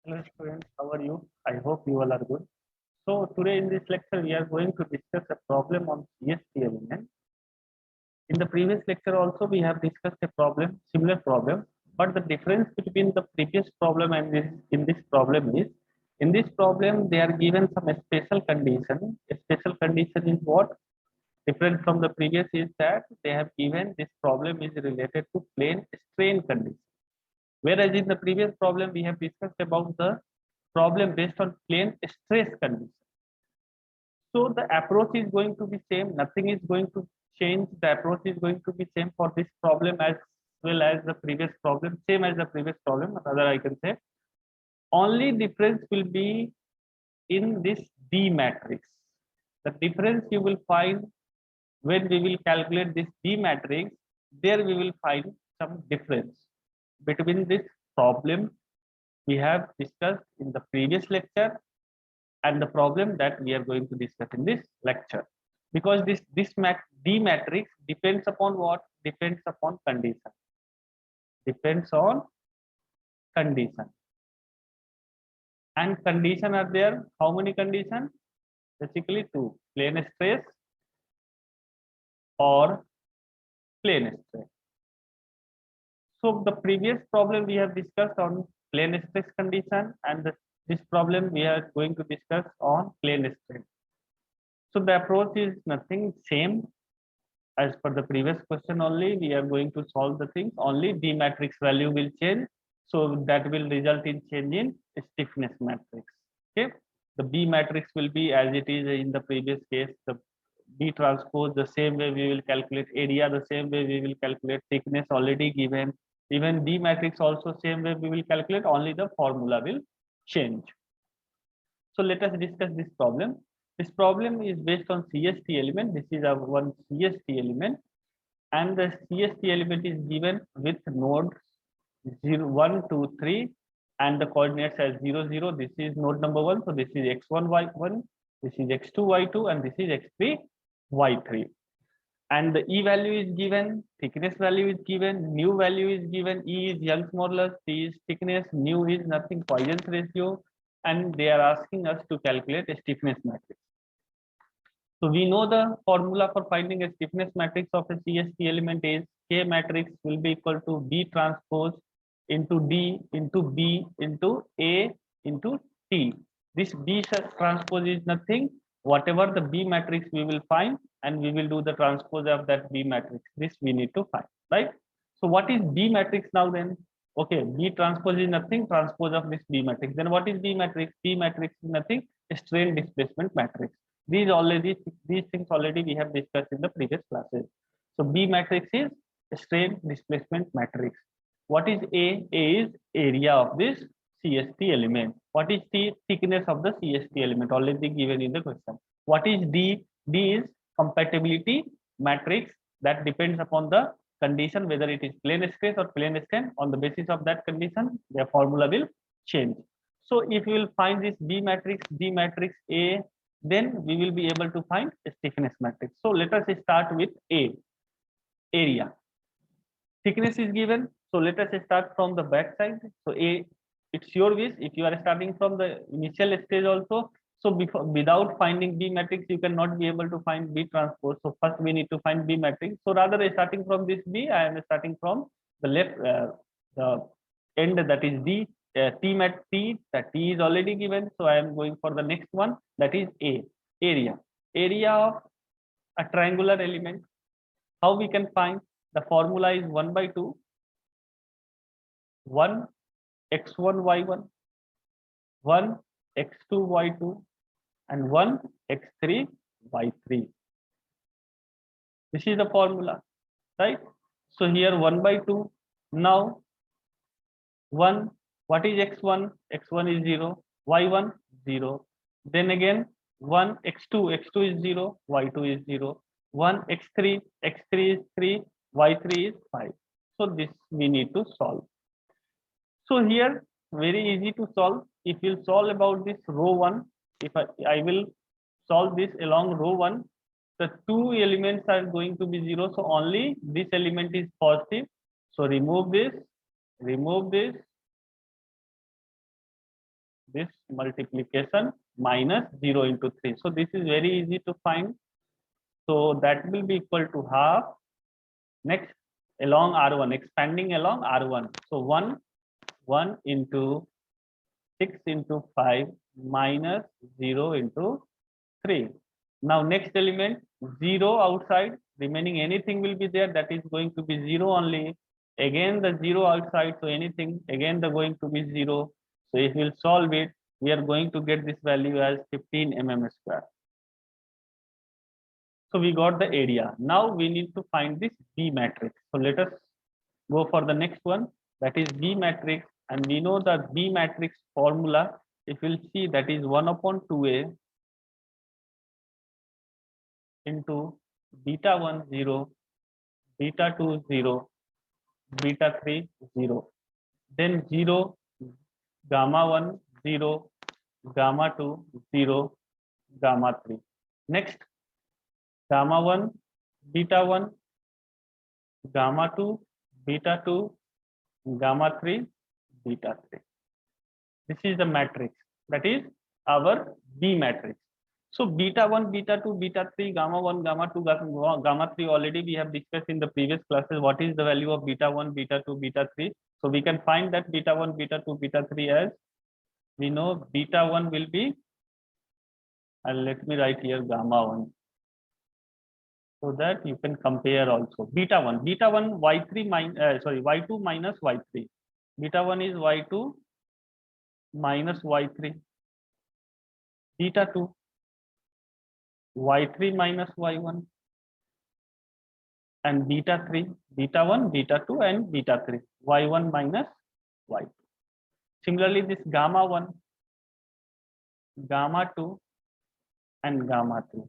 Hello students, how are you? I hope you all are good. So today in this lecture we are going to discuss a problem on CST element. In the previous lecture also we have discussed a problem, similar problem, but the difference between the previous problem and this problem is, in this problem they are given some special condition. A special condition is what? Different from the previous is that they have given this problem is related to plane strain condition. Whereas in the previous problem, we have discussed about the problem based on plane stress condition. So the approach is going to be same. Nothing is going to change. The approach is going to be same for this problem as well as the previous problem. Same as the previous problem. Rather, I can say only difference will be in this D matrix. The difference you will find when we will calculate this D matrix. There we will find some difference between this problem we have discussed in the previous lecture and the problem that we are going to discuss in this lecture, because this D matrix depends upon what? Depends upon condition. Depends on condition. And condition are there. How many conditions? Basically two: plane stress or plane strain. So the previous problem we have discussed on plane stress condition, and this problem we are going to discuss on plane strain. So the approach is nothing same as per the previous question only. We are going to solve the things. Only D matrix value will change. So that will result in change in stiffness matrix. Okay. The B matrix will be as it is in the previous case. The B transpose the same way we will calculate area, the same way we will calculate thickness already given. Even D matrix also same way we will calculate, only the formula will change. So let us discuss this problem. This problem is based on CST element. This is our one CST element, and the CST element is given with nodes 0, 1, 2, 3, and the coordinates as 0, 0. This is node number 1. So this is x1, y1, this is x2, y2, and this is x3, y3. And the E value is given, thickness value is given, nu value is given, E is Young's modulus, T is thickness, nu is nothing, Poisson's ratio, and they are asking us to calculate a stiffness matrix. So we know the formula for finding a stiffness matrix of a CST element is K matrix will be equal to B transpose into D into B into A into T. This B transpose is nothing. Whatever the B matrix we will find, and we will do the transpose of that B matrix. This we need to find, right? So what is B matrix now then? Okay, B transpose is nothing, transpose of this B matrix. Then what is B matrix? B matrix is nothing, strain displacement matrix. These things already we have discussed in the previous classes. So B matrix is strain displacement matrix. What is A? A is area of this CST element. What is T? Thickness of the CST element, already given in the question. What is D? D is compatibility matrix that depends upon the condition, whether it is plane stress or plane strain. On the basis of that condition, the formula will change. So if you will find this B matrix, D matrix A, then we will be able to find a stiffness matrix. So let us start with A, area. Thickness is given. So let us start from the back side. So A, it's your wish. If you are starting from the initial stage also, so before, without finding B matrix, you cannot be able to find B transpose. So first we need to find B matrix. So rather starting from this B, I am starting from the left, the end, that is D. T mat T, that T is already given. So I am going for the next one, that is A, area. Area of a triangular element. How we can find? The formula is 1 by 2, 1 x1 y1, 1 x2 y2, and 1 x3 y3. This is the formula, right? So here 1 by 2. Now 1, what is x1? X1 is 0, y1 0. Then again 1 x2, x2 is 0, y2 is 0. 1 x3, x3 is 3, y3 is 5. So this we need to solve. So here very easy to solve. If you solve about this row 1, if I will solve this along row 1, the two elements are going to be 0. So only this element is positive. So remove this, this multiplication minus 0 into 3. So this is very easy to find. So that will be equal to half. Next, along R1, expanding along R1. So 1 into 6 into 5 minus 0 into 3. Now next element, 0 outside, remaining anything will be there, that is going to be 0 only. Again the 0 outside, so anything, again the going to be 0. So if we'll solve it, we are going to get this value as 15 mm square. So we got the area. Now we need to find this B matrix. So let us go for the next one, that is B matrix. And we know the B matrix formula, if we'll see, that is 1 upon 2a into beta 1 0, beta 2 0, beta 3 0. Then 0, gamma 1 0, gamma 2 0, gamma 3. Next, gamma 1, beta 1, gamma 2, beta 2, gamma 3, beta 3. This is the matrix, that is our B matrix. So beta 1, beta 2, beta 3, gamma 1, gamma 2, gamma 3 already we have discussed in the previous classes. What is the value of beta 1, beta 2, beta 3? So we can find that beta 1, beta 2, beta 3 as, we know beta 1 will be, and let me write here gamma 1, so that you can compare also. Beta 1 y3 minus y2 minus y3. Beta 1 is y2 minus y3. Beta 2 y3 minus y1, and beta 3, beta 1, beta 2, and beta 3, y1 minus y2. Similarly, this gamma 1, gamma 2, and gamma 3.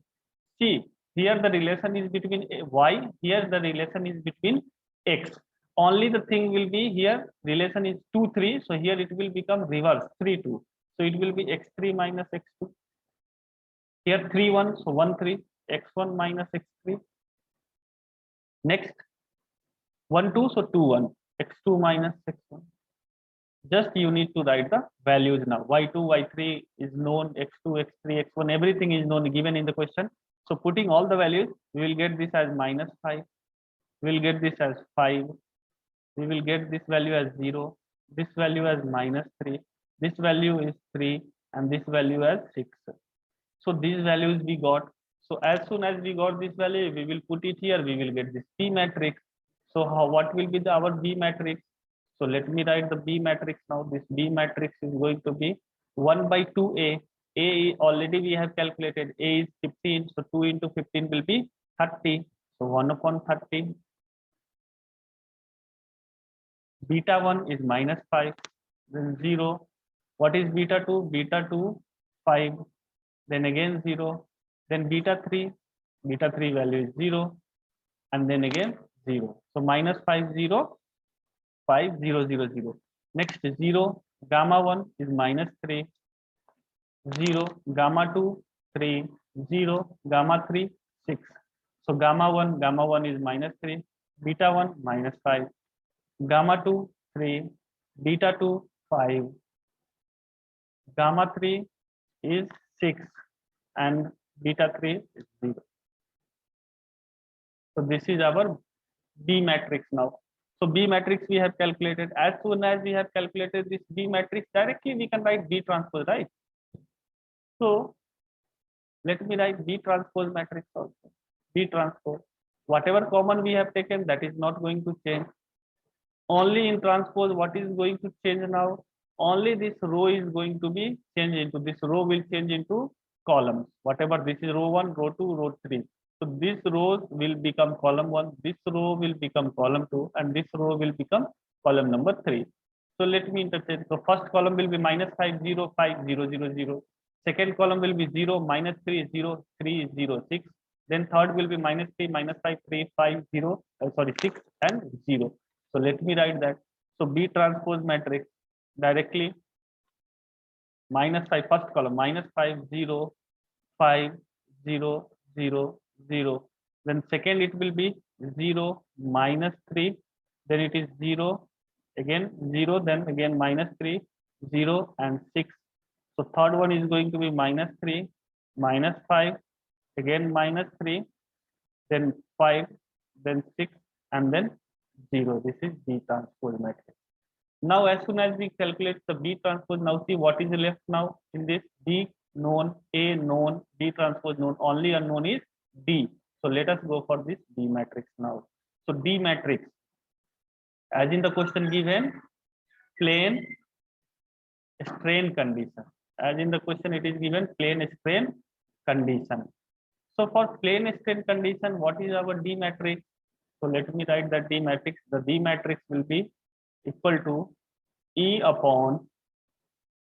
See, here the relation is between y, here the relation is between x. Only the thing will be here, relation is 2, 3. So here it will become reverse, 3, 2. So it will be x3 minus x2. Here 3, 1, so 1, 3, x1 minus x3. Next, 1, 2, so 2, 1, x2 minus x1. Just you need to write the values now. Y2, Y3 is known, x2, x3, x1, everything is known, given in the question. So putting all the values, we will get this as minus 5. We will get this as 5. We will get this value as 0. This value as minus 3. This value is 3. And this value as 6. So these values we got. So as soon as we got this value, we will put it here. We will get this B matrix. So what will be our B matrix? So let me write the B matrix now. This B matrix is going to be 1 by 2a. A already we have calculated. A is 15. So 2 into 15 will be 30. So 1 upon 30. Beta 1 is minus 5. Then 0. What is beta 2? Beta 2, 5. Then again 0. Then beta 3 value is 0. And then again 0. So minus 5, 0. 5, 0, 0, 0. Next 0, gamma 1 is minus 3, 0, gamma 2, 3, 0, gamma 3, 6. So gamma 1 is minus 3, beta 1 minus 5, gamma 2, 3, beta 2, 5, gamma 3 is 6, and beta 3 is 0. So this is our B matrix now. So B matrix we have calculated. As soon as we have calculated this B matrix, directly we can write B transpose, right? So let me write B transpose matrix also. B transpose. Whatever common we have taken, that is not going to change. Only in transpose, what is going to change now? Only this row is going to be changed into, this row will change into columns. Whatever this is row 1, row 2, row 3. So this row will become column 1, this row will become column 2, and this row will become column number 3. So let me interchange. So first column will be minus 5, 0, 5, 0, 0, 0. Second column will be 0, minus 3, 0, 3, 0, 6. Then third will be minus 3, minus 5, 3, 5, 0, 6, and 0. So let me write that. So B transpose matrix directly minus 5, first column, minus 5, 0, 5, 0, 0, 0. Then second it will be 0, minus 3. Then it is 0, again 0, then again minus 3, 0, and 6. So third one is going to be -3, -5, again -3, then 5, then 6, and then 0. This is B transpose matrix. Now, as soon as we calculate the B transpose, now see what is left now in this: B known, A known, B transpose known. Only unknown is D. So let us go for this D matrix now. So D matrix, as in the question given, plane strain condition. As in the question, it is given plane strain condition. So for plane strain condition, what is our D matrix? So let me write that D matrix. The D matrix will be equal to E upon,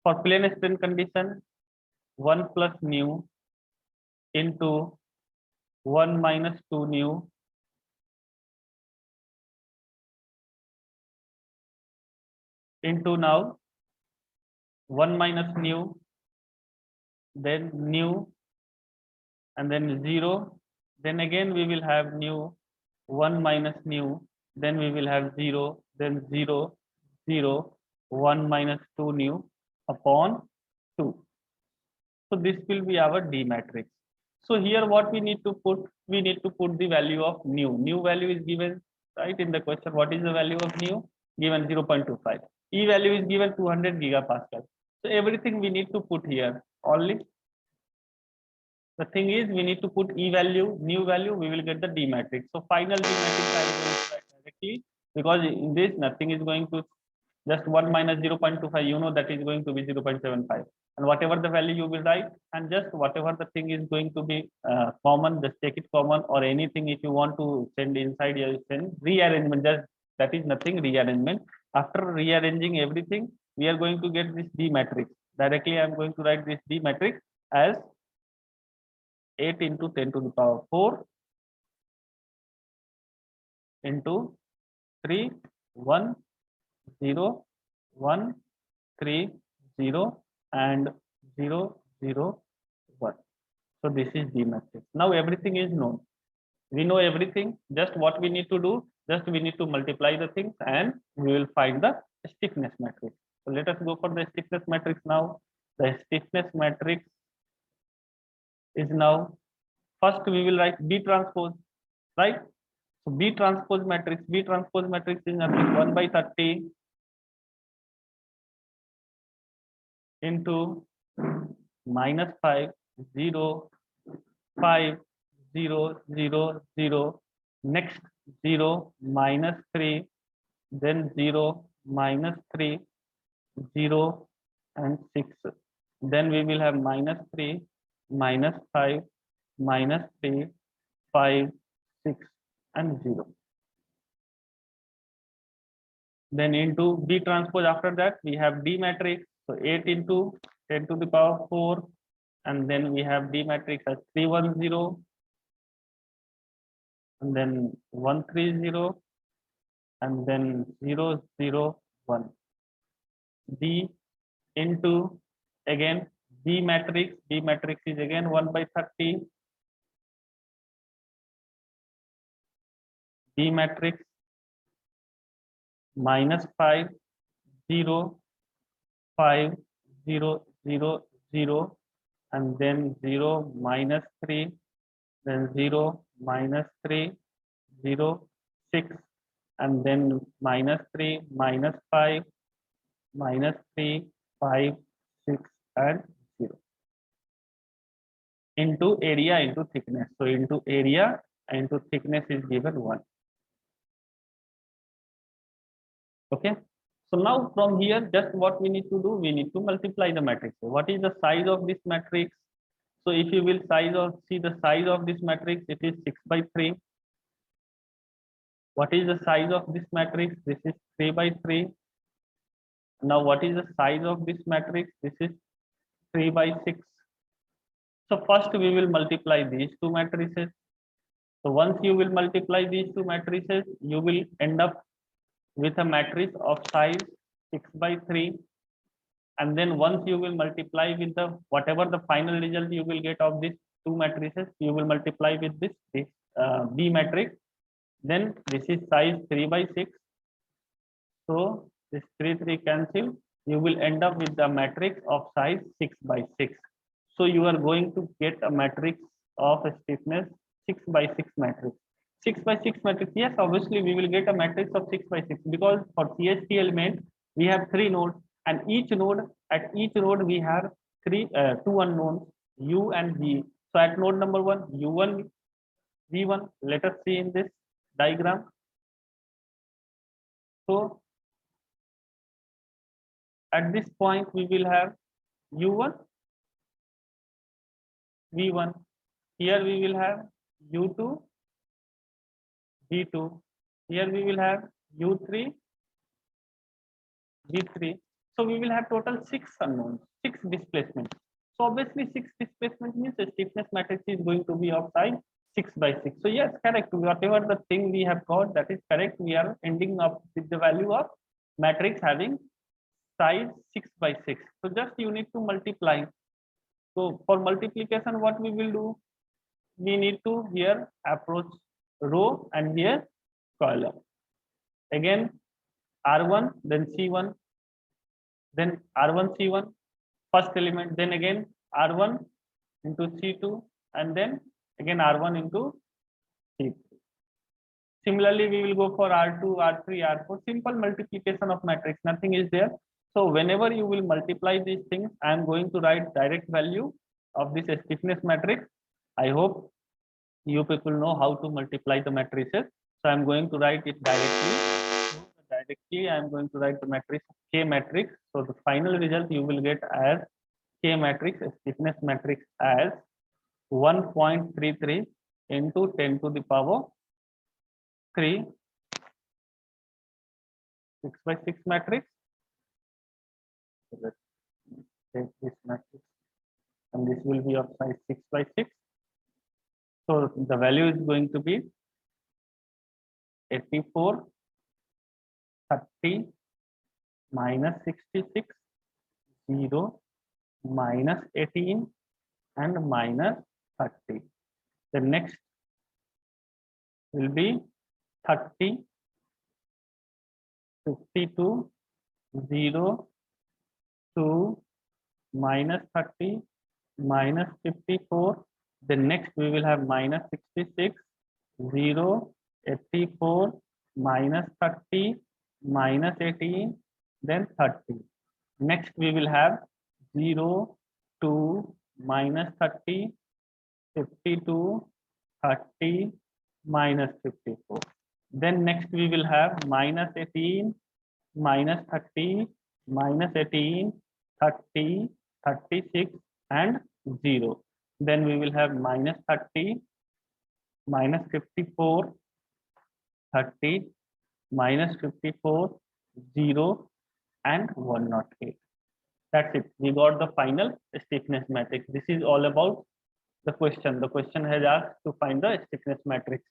for plane strain condition, 1 plus nu into 1 minus 2 nu into now 1 minus nu, then nu, and then 0. Then again we will have nu, 1 minus nu, then we will have 0, then 0, 0, 1 minus 2 nu upon 2. So this will be our D matrix. So here what we need to put? We need to put the value of nu. Nu value is given right in the question. What is the value of nu? Given 0.25. E value is given 200 gigapascal. So everything we need to put here. Only the thing is we need to put E value, nu value, we will get the D matrix. So final D matrix I will write directly, because in this nothing is going to, just 1 minus 0.25, you know that is going to be 0.75. And whatever the value you will write, and just whatever the thing is going to be common, just take it common, or anything if you want to send inside, you send rearrangement, just that is nothing, rearrangement. After rearranging everything, we are going to get this D matrix. Directly I am going to write this D matrix as 8 into 10 to the power 4 into 3, 1, 0, 1, 3, 0, and 0, 0, 1. So this is D matrix. Now everything is known. We know everything. Just what we need to do, just we need to multiply the things and we will find the stiffness matrix. So let us go for the stiffness matrix now. The stiffness matrix is now, first we will write B transpose, right? So B transpose matrix is nothing 1 by 30 into -5, 0, 5, 0, 0, 0, next 0, -3, then 0, -3, 0, and 6. Then we will have -3, -5, -3, 5, 6, and 0. Then into B transpose, after that we have D matrix. So 8 into 10 to the power 4, and then we have D matrix as 310, and then 130, and then 001. D into again B matrix. B matrix is again 1 by 30. B matrix -5, 0, 5, 0, 0, 0, and then 0, -3, then 0, -3, 0, 6, and then -3, -5, -3, 5, 6, and 0. Into area into thickness. So into area into thickness is given 1. Okay. So now from here, just what we need to do, we need to multiply the matrix. What is the size of this matrix? So if you will see the size of this matrix, it is 6 by 3. What is the size of this matrix? This is 3 by 3. Now what is the size of this matrix? This is 3 by 6. So first we will multiply these two matrices. So once you will multiply these two matrices, you will end up with a matrix of size 6 by 3. And then once you will multiply with the whatever the final result you will get of these two matrices, you will multiply with this B matrix. Then this is size 3 by 6. So this 3 cancel, you will end up with the matrix of size 6 by 6. So you are going to get a matrix of a stiffness 6 by 6 matrix. 6 by 6 matrix, yes, obviously we will get a matrix of 6 by 6 because for CST element we have 3 nodes, and each node, at each node we have two unknowns, u and v. So at node number 1, u1, v1, let us see in this diagram. So at this point we will have u1, v1. Here we will have u2, v2. Here we will have u3, v3. So we will have total 6 unknowns, 6 displacements. So obviously 6 displacement means the stiffness matrix is going to be of size 6 by 6. So yes, correct. Whatever the thing we have got, that is correct. We are ending up with the value of matrix having size 6 by 6. So just you need to multiply. So for multiplication, what we will do? We need to here approach row and here column. Again, R1, then C1, then R1, C1, first element, then again R1 into C2, and then again R1 into C3. Similarly, we will go for R2, R3, R4, simple multiplication of matrix, nothing is there. So whenever you will multiply these things, I am going to write direct value of this stiffness matrix. I hope you people know how to multiply the matrices. So I am going to write it directly. So directly, I am going to write the matrix K matrix. So the final result you will get as K matrix, stiffness matrix as 1.33 into 10 to the power 3, 6 by 6 matrix. So let's take this matrix, and this will be of size 6 by 6. So the value is going to be 84, 30, minus 66, 0, minus 18, and minus 30. The next will be 30, 52, 0, 2, minus 30, minus 54. The next we will have minus 66, 0, 84, minus 30, minus 18, then 30. Next we will have 0, 2, minus 30, 52, 30, minus 54. Then next we will have minus 18, minus 30, minus 18, 30, 36, and 0. Then we will have minus 30, minus 54, 30, minus 54, 0, and 108. That's it. We got the final stiffness matrix. This is all about the question. The question has asked to find the stiffness matrix.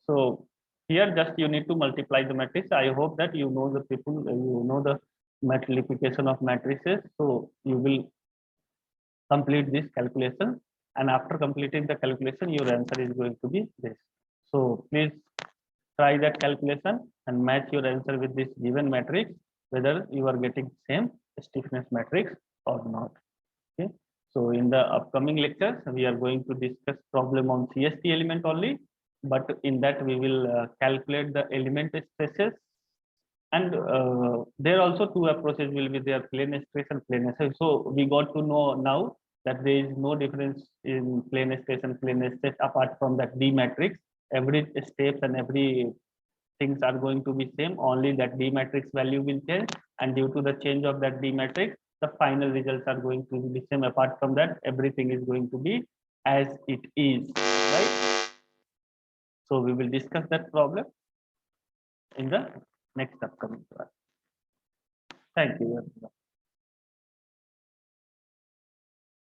So here just you need to multiply the matrix. I hope that you know the people, you know the multiplication of matrices. So you will complete this calculation, and after completing the calculation, your answer is going to be this. So please try that calculation and match your answer with this given matrix, whether you are getting same stiffness matrix or not. Okay. So in the upcoming lectures, we are going to discuss problem on CST element only, but in that we will calculate the element stresses, and there also two approaches will be there, plane stress and plane stress. So we got to know now that there is no difference in plane stress and plane stress apart from that D matrix. Every steps and every things are going to be same, only that D matrix value will change, and due to the change of that D matrix, the final results are going to be same. Apart from that, everything is going to be as it is, right? So we will discuss that problem in the next upcoming class. Thank you very much.